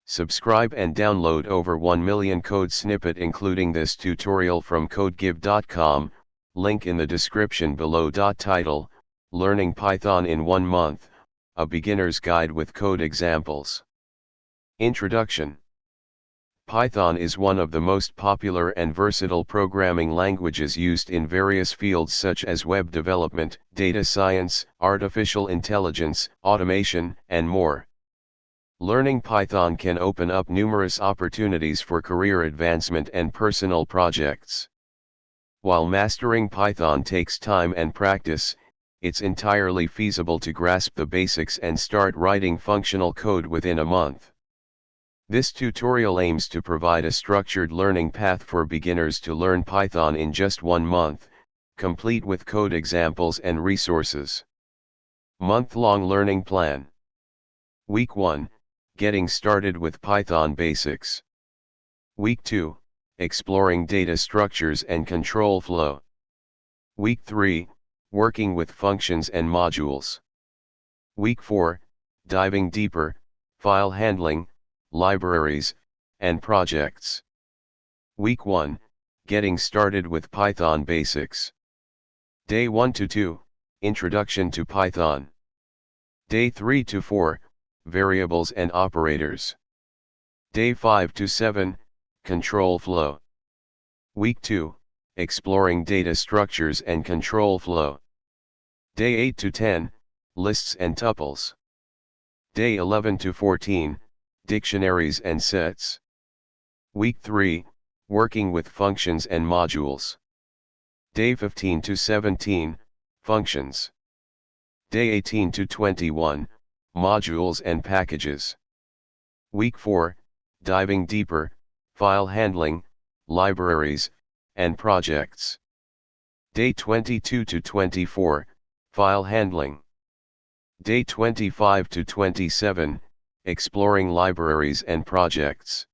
Subscribe and download over 1 million code snippet including this tutorial from codegive.com, link in the description below. Title, Learning Python in 1 month, a beginner's guide with code examples. Introduction. Python is one of the most popular and versatile programming languages used in various fields such as web development, data science, artificial intelligence, automation, and more. Learning Python can open up numerous opportunities for career advancement and personal projects. While mastering Python takes time and practice, it's entirely feasible to grasp the basics and start writing functional code within a month. This tutorial aims to provide a structured learning path for beginners to learn Python in just 1 month, complete with code examples and resources. Month-long learning plan. Week 1. Getting started with Python basics. Week 2. Exploring data structures and control flow. Week 3. Working with functions and modules. Week 4. Diving deeper, file handling, libraries, and projects. Week 1. Getting started with Python basics. Day 1 to 2. Introduction to Python. Day 3 to 4. Variables and operators. Day 5 to 7, control flow. Week 2, exploring data structures and control flow. Day 8 to 10, lists and tuples. Day 11 to 14, dictionaries and sets. Week 3, working with functions and modules. Day 15 to 17, functions. Day 18 to 21, modules and packages. Week 4, diving deeper, file handling, libraries, and projects. Day 22 to 24, file handling. Day 25 to 27, exploring libraries and projects.